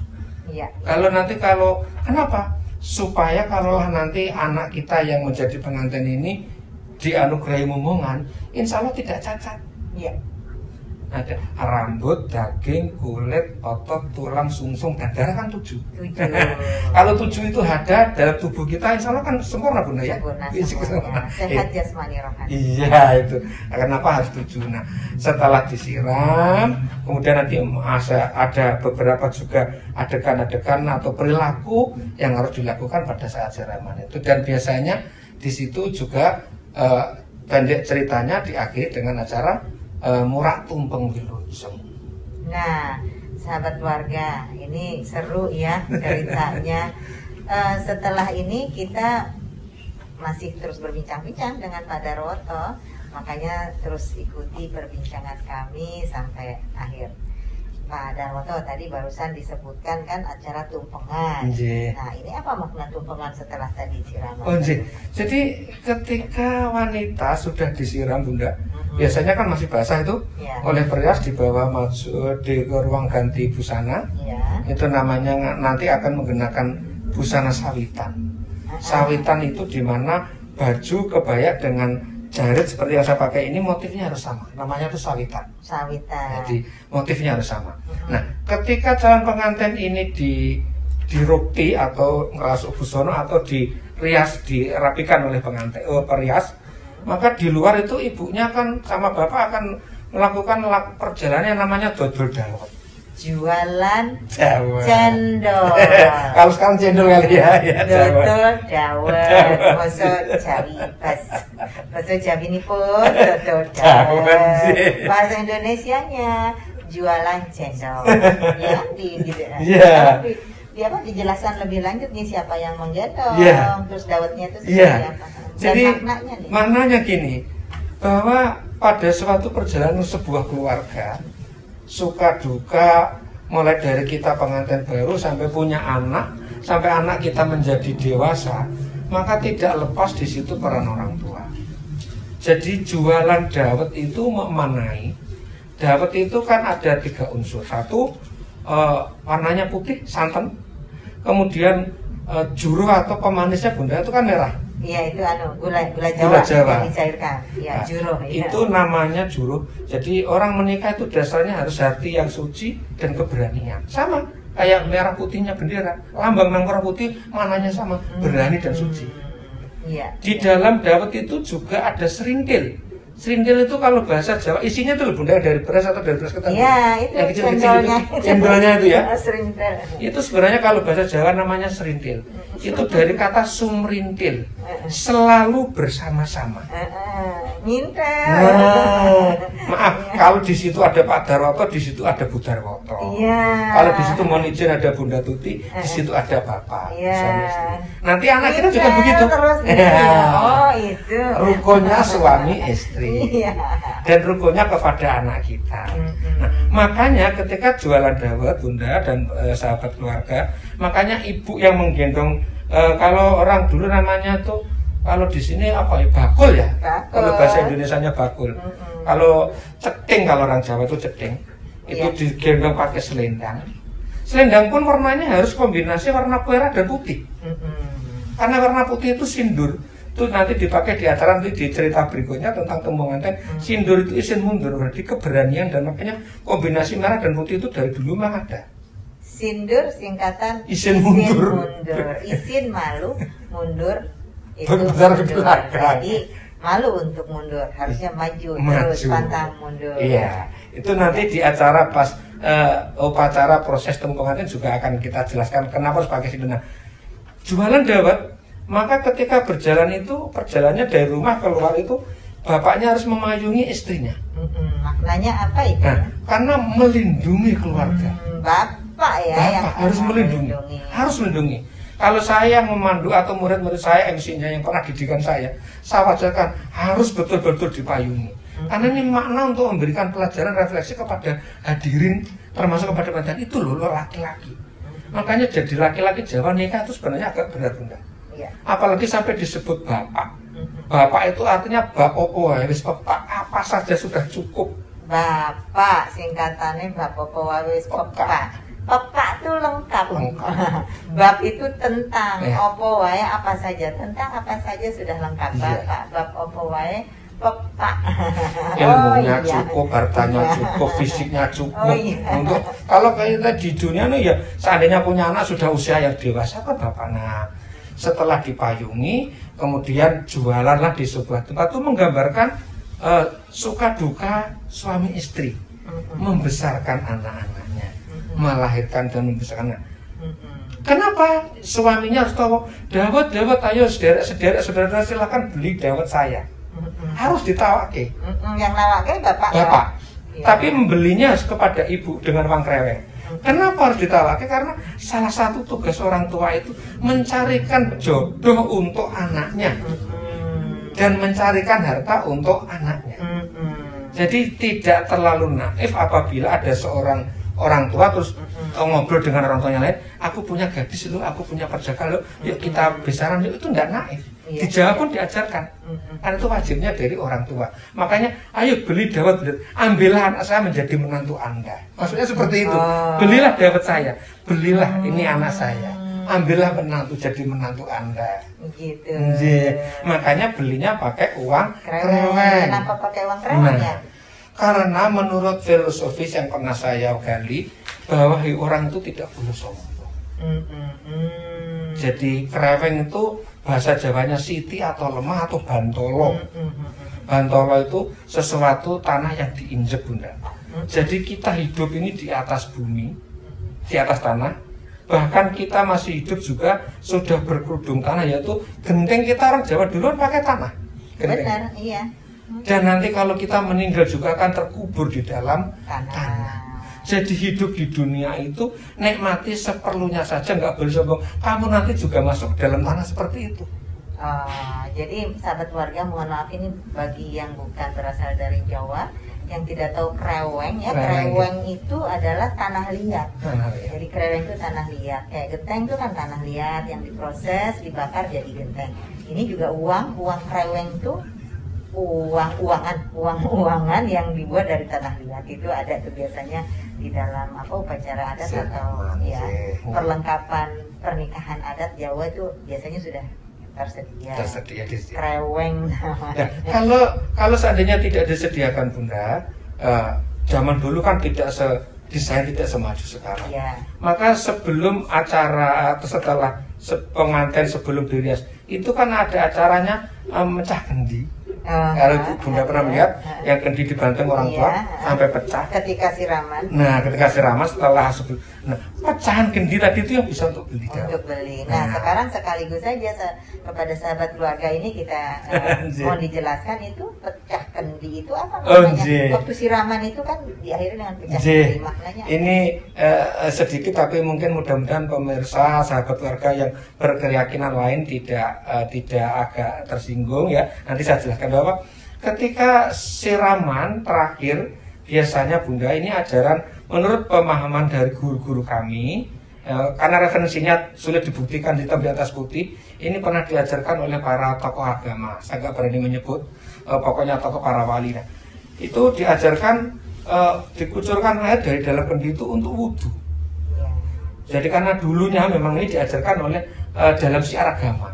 Kalau kenapa? Supaya kalau nanti anak kita yang menjadi pengantin ini dianugerahi momongan, insya Allah tidak cacat. Ada rambut, daging, kulit, otot, tulang, sungsum, dan darah kan 7. Kalau 7 itu ada dalam tubuh kita, insya Allah kan sempurna Bunda ya. Sempurna. Sehat jasmani rohani. Iya itu. Kenapa harus 7? Nah, setelah disiram, kemudian nanti ada beberapa juga adegan-adegan atau perilaku yang harus dilakukan pada saat siraman itu. Dan biasanya di situ juga pendek ceritanya diakhiri dengan acara Murak Tumpeng Wilujeng. Nah, sahabat keluarga, ini seru ya ceritanya. Setelah ini kita masih terus berbincang-bincang dengan Pak Darwoto, makanya terus ikuti perbincangan kami sampai akhir. Pak Darwoto tadi barusan disebutkan kan acara tumpengan. Nah, ini apa makna tumpengan setelah tadi siraman? Jadi ketika wanita sudah disiram Bunda, biasanya kan masih basah itu, oleh perias dibawa masuk di ruang ganti busana. Itu namanya nanti akan menggunakan busana sawitan. Sawitan itu dimana baju kebaya dengan jarit seperti yang saya pakai ini motifnya harus sama, namanya itu sawitan. Jadi motifnya harus sama. Nah, ketika calon pengantin ini dirukti atau ngerasuk busono atau dirias, dirapikan oleh pengantin perias, maka di luar itu ibunya kan sama bapak akan melakukan perjalanan yang namanya dodol dawet. Jualan cendol. Kalau sekarang cendol kali ya. Dodol dawet. Bahasa Jawi bahasa Jawi ini pun dodol dawet. Bahasa Indonesianya jualan cendol. Ya gitu. Dia apa dijelaskan lebih lanjut nih siapa yang menggendong, terus dawetnya itu seperti apa? Jadi maknanya gini, bahwa pada suatu perjalanan sebuah keluarga, suka duka, mulai dari kita pengantin baru sampai punya anak, sampai anak kita menjadi dewasa, maka tidak lepas di situ peran orang tua. Jadi jualan dawet itu memanai. Dawet itu kan ada 3 unsur. 1, warnanya putih, santan. Kemudian juruh atau pemanisnya Bunda itu kan merah. Iya, itu gula Jawa yang dicairkan. Iya, Nah, juruh. Itu namanya juruh. Jadi orang menikah itu dasarnya harus hati yang suci dan keberanian. Sama kayak merah putihnya bendera. Lambang merah putih mananya sama, berani dan suci. Di dalam dawet itu juga ada serintil. Serintil itu kalau bahasa Jawa isinya itu Bunda dari beras atau dari beras ketan. Iya, itu yang kecil-kecil itu. Cendolnya itu ya. Serintil. Itu sebenarnya kalau bahasa Jawa namanya serintil. Itu dari kata sumrintil. Selalu bersama-sama. Ngintel. Maaf, kalau di situ ada Pak Darwoto, di situ ada Bu Darwoto. Kalau di situ mohon izin ada Bunda Tuti, di situ ada Bapak. Nanti anak kita juga begitu. Terus, oh itu. Rukunnya suami istri. Dan rukunnya kepada anak kita. Nah, makanya ketika jualan dawet Bunda dan sahabat keluarga, makanya ibu yang menggendong, kalau orang dulu namanya tuh, kalau di sini apa ya, bakul ya? Bakul. Kalau bahasa Indonesianya bakul. Kalau ceting, kalau orang Jawa itu ceting, itu digendong pakai selendang. Selendang pun warnanya harus kombinasi warna merah dan putih. Karena warna putih itu sindur. Itu nanti dipakai di acara, nanti di cerita berikutnya tentang tembung nganten. Sindur itu isin mundur, berarti keberanian, dan makanya kombinasi merah dan putih itu dari dulu memang ada. Sindur singkatan isin mundur. Isin malu, mundur itu Berbentar ke mundur. belakang. Jadi malu untuk mundur, harusnya maju. Terus pantang mundur. Iya, itu nanti di acara pas upacara proses tembung pengantin juga akan kita jelaskan kenapa harus pakai sindur. Nah, jualan dawet, maka ketika berjalan itu, perjalanannya dari rumah keluar itu, bapaknya harus memayungi istrinya. Maknanya apa itu? Nah, karena melindungi keluarga. Bapak ya, yang harus melindungi. Harus melindungi. Kalau saya yang memandu atau murid-murid saya, MC-nya yang pernah didikan saya wajarkan harus betul-betul dipayungi. Karena ini makna untuk memberikan pelajaran refleksi kepada hadirin, termasuk kepada mantan itu loh laki-laki. Makanya jadi laki-laki Jawa nikah itu sebenarnya agak berat, Bunda. Apalagi sampai disebut bapak. Bapak itu artinya bapopo, wis pepak, apa saja sudah cukup. Bapak singkatannya bapopo wis pepak. Pepak itu lengkap. Bab itu tentang opo wae apa saja, tentang apa saja sudah lengkap. Bapak, bab opo wae pepak. Ilmunya cukup, hartanya cukup, fisiknya cukup. Untuk kalau kita di dunia nih ya, seandainya punya anak sudah usia yang dewasa kan bapak. Nah, setelah dipayungi, kemudian jualanlah di sebuah tempat, itu menggambarkan suka duka suami istri, membesarkan anak-anaknya, melahirkan dan membesarkan anak. Kenapa suaminya harus tahu dawet, ayo sederek saudara silakan beli dawet saya. Harus ditawake. Yang nawake bapak. Tapi membelinya kepada ibu dengan uang kreweng. Kenapa harus ditawake? Karena salah satu tugas orang tua itu mencarikan jodoh untuk anaknya dan mencarikan harta untuk anaknya. Jadi tidak terlalu naif apabila ada seorang orang tua terus ngobrol dengan orang tuanya lain, aku punya gadis loh, aku punya perjaka loh, yuk kita besaran, yuk. Itu tidak naif. Di Jawa pun diajarkan, karena itu wajibnya dari orang tua. Makanya ayo beli dawet, ambillah anak saya menjadi menantu Anda. Maksudnya seperti itu, belilah dawet saya, belilah ini anak saya, ambillah menantu jadi menantu Anda. Gitu. Makanya belinya pakai uang kreweng. Kenapa pakai uang kreweng ya? Karena menurut filosofis yang pernah saya gali, bahwa orang itu tidak boleh sombong. Jadi kreweng itu bahasa Jawanya siti atau lemah atau bantolo. Bantolo itu sesuatu tanah yang diinjek, Bunda. Jadi kita hidup ini di atas bumi, di atas tanah. Bahkan kita masih hidup juga sudah berkerudung tanah, yaitu genteng kita orang Jawa duluan pakai tanah. Genteng. Benar, iya. Dan nanti kalau kita meninggal juga akan terkubur di dalam tanah. Jadi hidup di dunia itu nikmati seperlunya saja, nggak boleh sombong. Kamu nanti juga masuk ke dalam tanah seperti itu. Jadi sahabat keluarga, mohon maaf ini bagi yang bukan berasal dari Jawa, yang tidak tahu kreweng ya, kreweng itu adalah tanah liat. Jadi kreweng itu tanah liat. Kayak genteng itu kan tanah liat yang diproses, dibakar jadi genteng. Ini juga uang kreweng itu uangan yang dibuat dari tanah liat. Itu ada tuh biasanya di dalam upacara adat atau ya perlengkapan pernikahan adat Jawa itu biasanya sudah tersedia di kreweng. Nah, kalau seandainya tidak disediakan, Bunda, zaman dulu kan tidak desain tidak semaju sekarang. Maka sebelum acara atau setelah pengantin sebelum dirias itu kan ada acaranya mecah kendi. Kalau Bunda pernah melihat yang kendi dibanting orang tua sampai pecah ketika siraman. Nah, ketika siraman setelah pecahan kendi tadi itu yang bisa untuk beli. Nah, sekarang sekaligus saja kepada sahabat keluarga ini kita mau dijelaskan itu pecah kendi itu apa maknanya? Waktu siraman itu kan diakhiri dengan pecah kendi, maknanya. Ini sedikit tapi mungkin mudah-mudahan pemirsa sahabat keluarga yang berkeyakinan lain tidak agak tersinggung ya. Nanti saya jelaskan bahwa ketika siraman terakhir biasanya, Bunda, ini ajaran menurut pemahaman dari guru-guru kami, karena referensinya sulit dibuktikan di atas putih, ini pernah diajarkan oleh para tokoh agama. Saya nggak berani menyebut, pokoknya tokoh para wali. Nah, itu diajarkan dikucurkan air dari dalam kendi itu untuk wudhu. Jadi karena dulunya memang ini diajarkan oleh dalam syiar agama.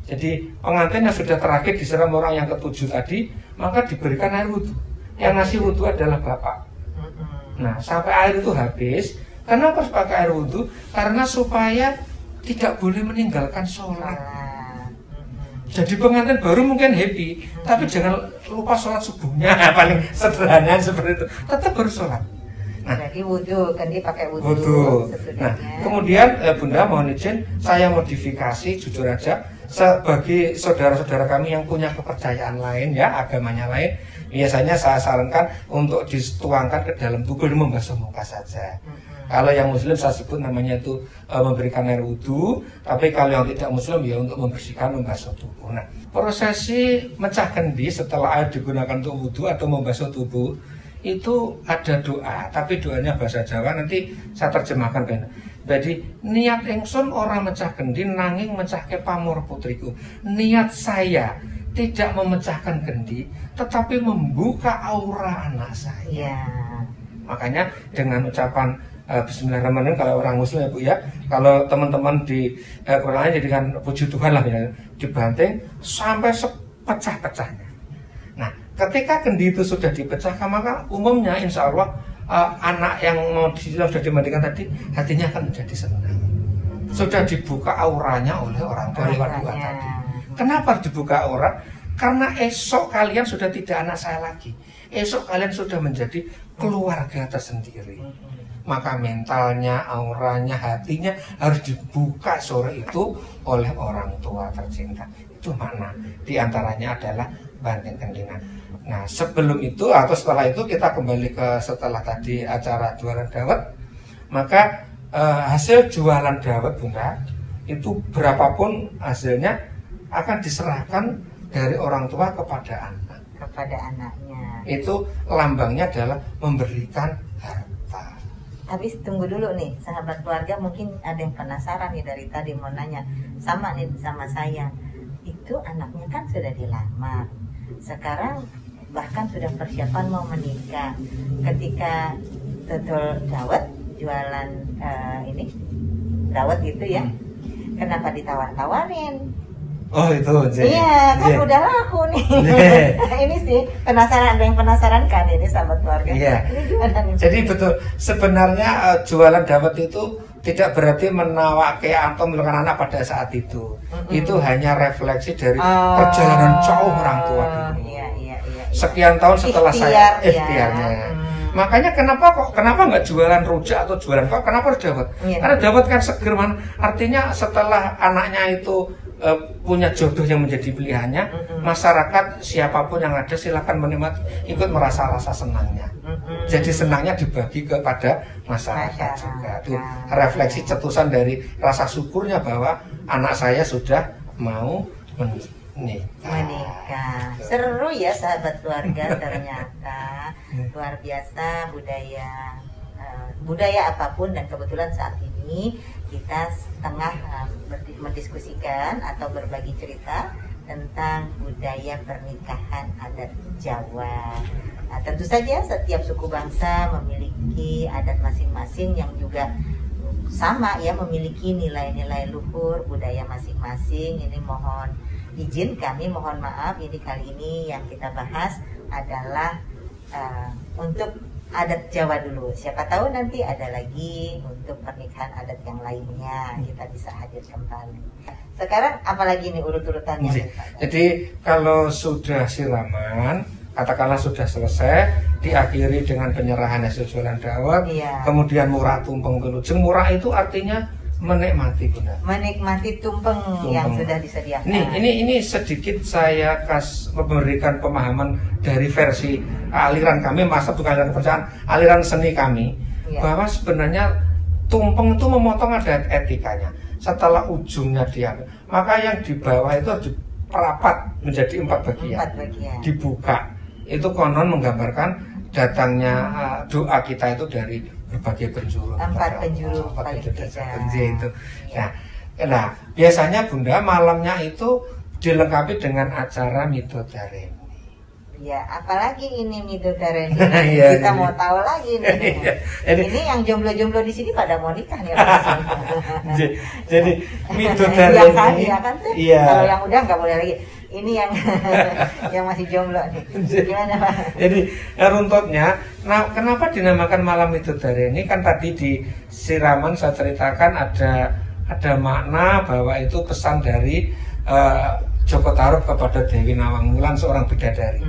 Jadi pengantin yang sudah terakhir disiram orang yang ketujuh tadi, maka diberikan air wudhu. Yang ngasih wudhu adalah bapak. Nah, sampai air itu habis, kenapa harus pakai air wudhu? Karena supaya tidak boleh meninggalkan sholat. Jadi pengantin baru mungkin happy, tapi jangan lupa sholat subuhnya. Paling sederhana seperti itu. Tetap harus sholat. Nah, jadi wudhu, kan dia pakai wudhu. Nah, kemudian Bunda mohon izin saya modifikasi jujur aja sebagai saudara-saudara kami yang punya kepercayaan lain ya, agamanya lain, biasanya saya sarankan untuk dituangkan ke dalam tubuh dan membasuh muka saja. Kalau yang muslim saya sebut namanya itu memberikan air wudhu, tapi kalau yang tidak muslim ya untuk membersihkan, membasuh tubuh. Nah, prosesi mecah kendi setelah air digunakan untuk wudhu atau membasuh tubuh itu ada doa, tapi doanya bahasa Jawa, nanti saya terjemahkan kan. Jadi niat ingsun orang mecah kendi nanging mecahke pamor putriku. Niat saya tidak memecahkan kendi, tetapi membuka aura anak saya. Makanya dengan ucapan Bismillahirrahmanirrahim kalau orang muslim ya Bu ya, kalau teman-teman di Quran jadikan puji Tuhan lah ya, dibanting sampai sepecah-pecahnya. Nah, ketika kendi itu sudah dipecahkan, maka umumnya insya Allah anak yang sudah dimandikan tadi hatinya akan menjadi senang. Sudah dibuka auranya oleh orang tua lewat doa tadi. Kenapa harus dibuka aura? Karena esok kalian sudah tidak anak saya lagi. Esok kalian sudah menjadi keluarga tersendiri. Maka mentalnya, auranya, hatinya harus dibuka sore itu oleh orang tua tercinta. Itu makna. Di antaranya adalah banting kendina. Nah, sebelum itu atau setelah itu kita kembali ke setelah tadi acara jualan dawet. Maka hasil jualan dawet Bunda itu berapapun hasilnya akan diserahkan dari orang tua kepada anak. Kepada anaknya. Itu lambangnya adalah memberikan harta. Tapi tunggu dulu nih, sahabat keluarga mungkin ada yang penasaran nih dari tadi mau nanya. Sama nih sama saya. Itu anaknya kan sudah dilamar. Sekarang bahkan sudah persiapan mau menikah. Ketika betul dawet jualan ini dawet gitu ya, kenapa ditawar-tawarin? Oh itu iya kan udah laku nih. Ini sih penasaran, ada yang penasaran kan ini sahabat keluarga. Ini gimana nih? Jadi betul sebenarnya jualan dawet itu tidak berarti menawaki atau melakukan anak pada saat itu. Itu hanya refleksi dari perjalanan jauh orang tua dulu. Sekian tahun setelah saya ikhtiarnya. Makanya kenapa nggak jualan rujak atau jualan kok? Kenapa harus dawet? Karena dawet kan seger man. Artinya setelah anaknya itu punya jodoh yang menjadi pilihannya, masyarakat siapapun yang ada silakan menikmati, ikut merasa rasa senangnya. Jadi senangnya dibagi kepada masyarakat juga. Itu refleksi cetusan dari rasa syukurnya bahwa anak saya sudah mau menikah. Seru ya sahabat keluarga, ternyata luar biasa budaya apapun. Dan kebetulan saat ini kita tengah mendiskusikan atau berbagi cerita tentang budaya pernikahan adat Jawa. Nah, tentu saja setiap suku bangsa memiliki adat masing-masing yang juga sama ya, memiliki nilai-nilai luhur budaya masing-masing. Ini mohon izin kami mohon maaf, ini kali ini yang kita bahas adalah untuk adat Jawa dulu. Siapa tahu nanti ada lagi untuk pernikahan adat yang lainnya, kita bisa hadir kembali. Sekarang apalagi nih urut-urutannya? Jadi kalau sudah siraman, katakanlah sudah selesai, diakhiri dengan penyerahan hasil jualan dawet, kemudian murah tumpeng wilujeng. Murah itu artinya menikmati Bunda. Menikmati tumpeng yang sudah disediakan. Ini sedikit saya memberikan pemahaman dari versi aliran kami, masa bukan aliran kepercayaan, aliran seni kami, bahwa sebenarnya tumpeng itu memotong ada etikanya. Setelah ujungnya diambil, maka yang di bawah itu harus diperapat menjadi 4 bagian. Dibuka. Itu konon menggambarkan datangnya doa kita itu dari berbagai penjuru. 4 penjuru paling tidak. Itu. Nah, biasanya Bunda malamnya itu dilengkapi dengan acara midodareni. Ya, apalagi ini Midodareni. Iya, Kita jadi- mau tahu lagi nih. Iya, jadi- Ini yang jomblo-jomblo di sini pada mau nikah nih langsung. Jadi Iya Midodareni. kan, iya kan tuh. Iya. Kalau yang udah nggak boleh lagi. Ini yang yang masih jomblo nih. Gimana Pak? Jadi runtutnya, nah kenapa dinamakan malam Midodareni? Kan tadi di siraman saya ceritakan ada makna bahwa itu pesan dari Joko Tarub kepada Dewi Nawang Wulan, seorang bidadari.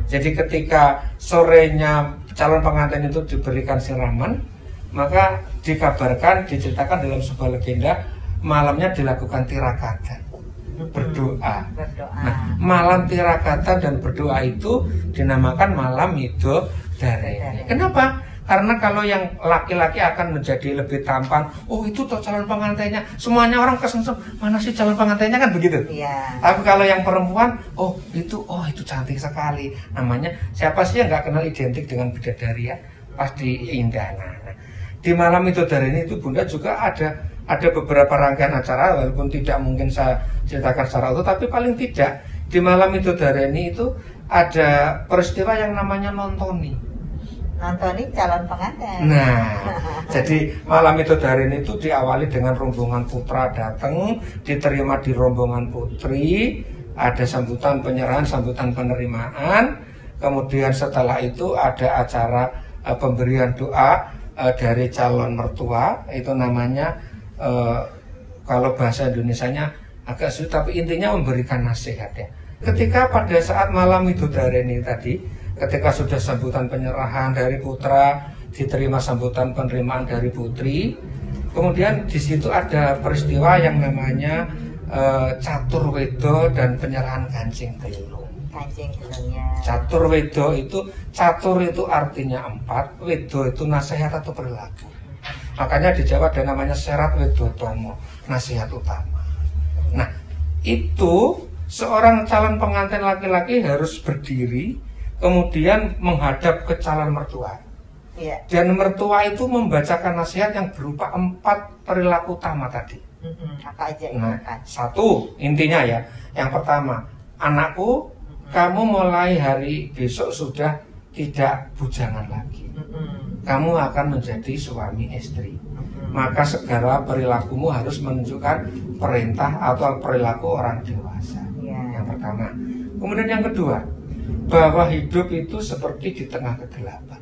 Jadi ketika sorenya calon pengantin itu diberikan siraman, maka dikabarkan, diceritakan dalam sebuah legenda, malamnya dilakukan tirakatan, berdoa. Berdoa. Nah, malam tirakatan dan berdoa itu dinamakan malam Midodareni. Kenapa? Karena kalau yang laki-laki akan menjadi lebih tampan, oh itu tuh calon pengantinnya, semuanya orang kesengsem, mana sih calon pengantinnya, kan begitu. Iya. Tapi kalau yang perempuan, oh itu cantik sekali. Namanya siapa sih yang nggak kenal identik dengan bidadari ya? Pasti indah. Nah, di malam Midodareni itu Bunda juga ada beberapa rangkaian acara, walaupun tidak mungkin saya ceritakan secara utuh, tapi paling tidak di malam Midodareni itu ada peristiwa yang namanya nontoni. Nontonin calon pengantin. Nah, jadi malam Midodareni itu diawali dengan rombongan putra datang, diterima di rombongan putri, ada sambutan penyerahan, sambutan penerimaan, kemudian setelah itu ada acara pemberian doa dari calon mertua, itu namanya kalau bahasa Indonesianya agak sulit, tapi intinya memberikan nasihat ya. Ketika pada saat malam Midodareni tadi, ketika sudah sambutan penyerahan dari putra, diterima sambutan penerimaan dari putri, kemudian di situ ada peristiwa yang namanya catur wedo dan penyerahan kancing telung. Kancing telungnya. Catur wedo itu, catur itu artinya 4, wedo itu nasihat atau perilaku. Makanya di Jawa ada namanya serat wedotomo, nasihat utama. Nah, itu seorang calon pengantin laki-laki harus berdiri, kemudian menghadap ke calon mertua. Iya. Dan mertua itu membacakan nasihat yang berupa 4 perilaku utama tadi. Apa aja itu Nah, kan? 1 intinya ya. Yang pertama, anakku, kamu mulai hari besok sudah tidak bujangan lagi. Kamu akan menjadi suami istri. Maka segala perilakumu harus menunjukkan perintah atau perilaku orang dewasa. Iya. Yang pertama. Kemudian yang kedua, bahwa hidup itu seperti di tengah kegelapan.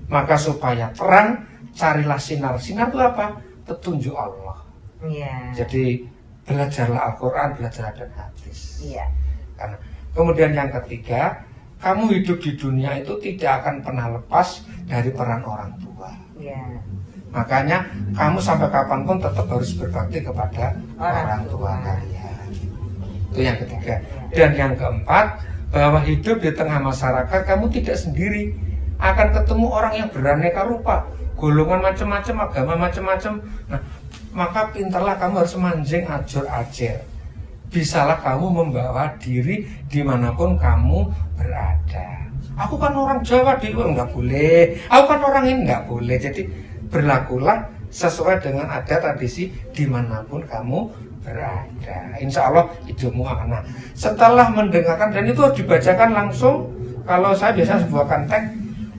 Maka supaya terang, carilah sinar. Sinar itu apa? Petunjuk Allah. Iya. Jadi belajarlah Al-Quran, belajarlah dan hadis. Iya. Karena kemudian yang ketiga, kamu hidup di dunia itu tidak akan pernah lepas dari peran orang tua. Iya. Makanya kamu sampai kapanpun tetap harus berbakti kepada orang tua kalian. Itu yang ketiga. Dan yang keempat, bahwa hidup di tengah masyarakat kamu tidak sendiri, akan ketemu orang yang beraneka rupa, golongan macam-macam, agama macam-macam. Nah, maka pintarlah kamu harus manjing ajur ajer. Bisalah kamu membawa diri dimanapun kamu berada. Aku kan orang Jawa, nggak boleh. Aku kan orang ini, nggak boleh. Jadi berlakulah sesuai dengan adat tradisi dimanapun kamu berada. Insya Allah hidupmu akan. Nah, setelah mendengarkan, dan itu harus dibacakan langsung. Kalau saya biasa sebuah teks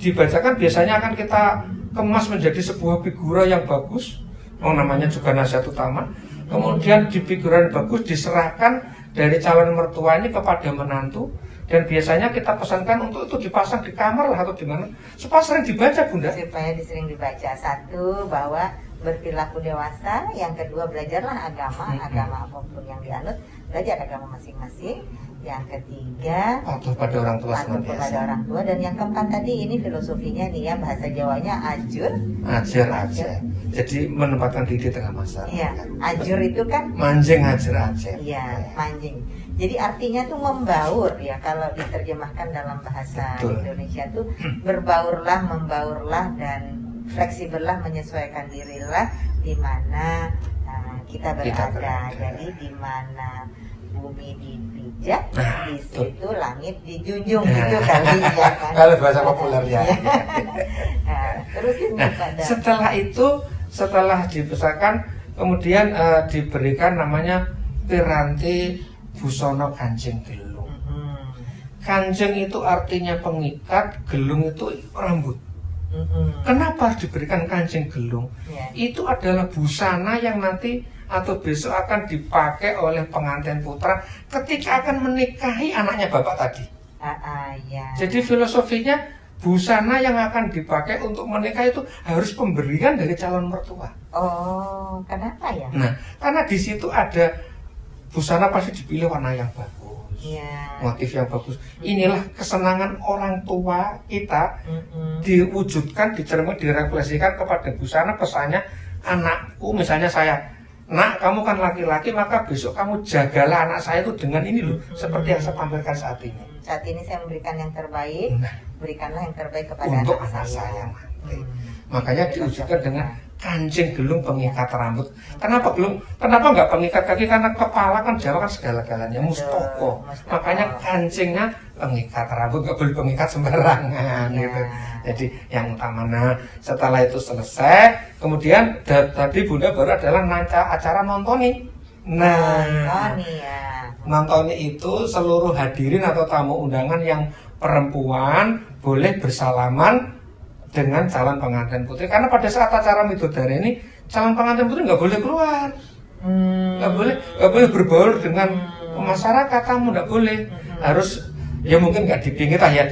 dibacakan, biasanya akan kita kemas menjadi sebuah figura yang bagus. Namanya juga nasihat utama. Kemudian di figuran bagus diserahkan dari calon mertua ini kepada menantu. Dan biasanya kita pesankan untuk itu dipasang di kamar lah atau di mana, supaya sering dibaca, Bunda. Supaya sering dibaca. Satu, bahwa berperilaku dewasa. Yang kedua, belajarlah agama apapun yang dianut, belajar agama masing-masing. Yang ketiga, Patuh pada orang tua patuh kepada senantiasa. orang tua. Dan yang keempat tadi, ini filosofinya nih ya, bahasa Jawanya ajur. Ajar aja. Jadi menempatkan diri di tengah masyarakat. Iya, ajur itu kan Manjing ajar aja. iya, manjing. Jadi artinya tuh membaur ya, kalau diterjemahkan dalam bahasa Betul. Indonesia tuh berbaurlah, membaurlah, dan fleksibellah, menyesuaikan dirilah di mana kita berada. berada. Jadi di mana bumi dipijak, Nah, di betul. situ langit dijunjung Nah, gitu kali ya kan. Kalau bahasa populernya. Nah, terus ini Nah, pada setelah itu, setelah dibesarkan, kemudian diberikan namanya piranti busono kancing telung. Kanjeng itu artinya pengikat, gelung itu rambut. Kenapa harus diberikan kancing gelung? Itu adalah busana yang nanti atau besok akan dipakai oleh pengantin putra ketika akan menikahi anaknya bapak tadi. Jadi filosofinya busana yang akan dipakai untuk menikah itu harus pemberian dari calon mertua. Oh, kenapa ya? Nah, karena di situ ada busana pasti dipilih warna yang bagus. Motif yang bagus. Inilah kesenangan orang tua kita diwujudkan, dicermin, direfleksikan kepada busana. Pesannya, anakku, misalnya saya, nak kamu kan laki-laki, maka besok kamu jagalah anak saya itu dengan ini loh, seperti yang saya tampilkan saat ini. Saat ini saya memberikan yang terbaik, berikanlah yang terbaik kepada untuk anak saya. Makanya diwujudkan dengan kancing gelung pengikat rambut. Kenapa gelung? Kenapa nggak pengikat kaki? Karena kepala kan Jawa kan segala-galanya mustoko. Makanya kancingnya pengikat rambut, nggak boleh pengikat sembarangan gitu. Jadi yang utama. Nah, setelah itu selesai, kemudian tadi Bunda baru adalah acara nontoni. Nah, nontoni itu seluruh hadirin atau tamu undangan yang perempuan boleh bersalaman dengan calon pengantin putri, karena pada saat acara midodari ini calon pengantin putri nggak boleh keluar, nggak boleh berbaur dengan masyarakat, tamu nggak boleh, harus ya mungkin nggak dipingit lah ya,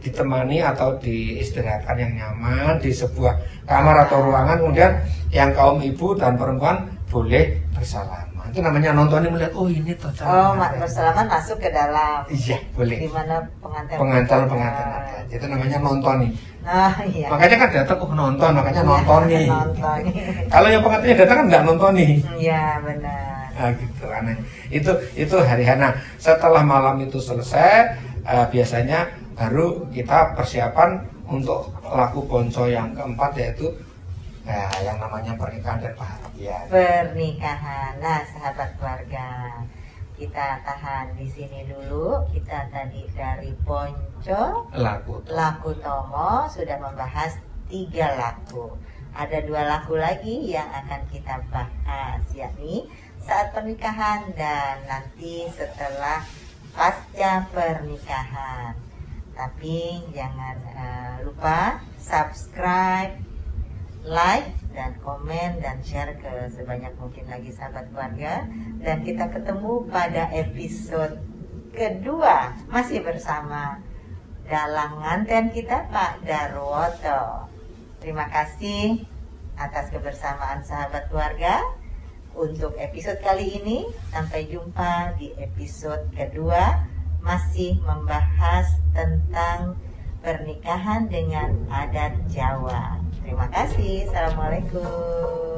ditemani atau diistirahatkan yang nyaman di sebuah kamar atau ruangan, kemudian yang kaum ibu dan perempuan boleh bersalaman. Itu namanya nontoni, melihat oh ini toh bersalaman masuk ke dalam. Iya, boleh. Di mana pengantin ada. Itu namanya nontoni. Iya. Makanya kan datang nonton, makanya nontoni. Kalau yang pengantinnya datang kan nggak nontoni. Iya, benar. Nah, gitu aneh. Itu hari Hana. Setelah malam itu selesai, biasanya baru kita persiapan untuk laku ponco yang keempat, yaitu yang namanya pernikahan dan bahagia. Pernikahan. Nah, sahabat keluarga, kita tahan di sini dulu. Kita tadi dari ponco, laku tomo sudah membahas 3 laku. Ada 2 laku lagi yang akan kita bahas, yakni saat pernikahan dan nanti setelah pasca pernikahan. Tapi jangan lupa subscribe, like, dan komen, dan share ke sebanyak mungkin lagi sahabat keluarga. Dan kita ketemu pada episode kedua, masih bersama dalang nganten kita, Pak Darwoto. Terima kasih atas kebersamaan sahabat keluarga untuk episode kali ini. Sampai jumpa di episode kedua, masih membahas tentang pernikahan dengan adat Jawa. Terima kasih. Assalamualaikum.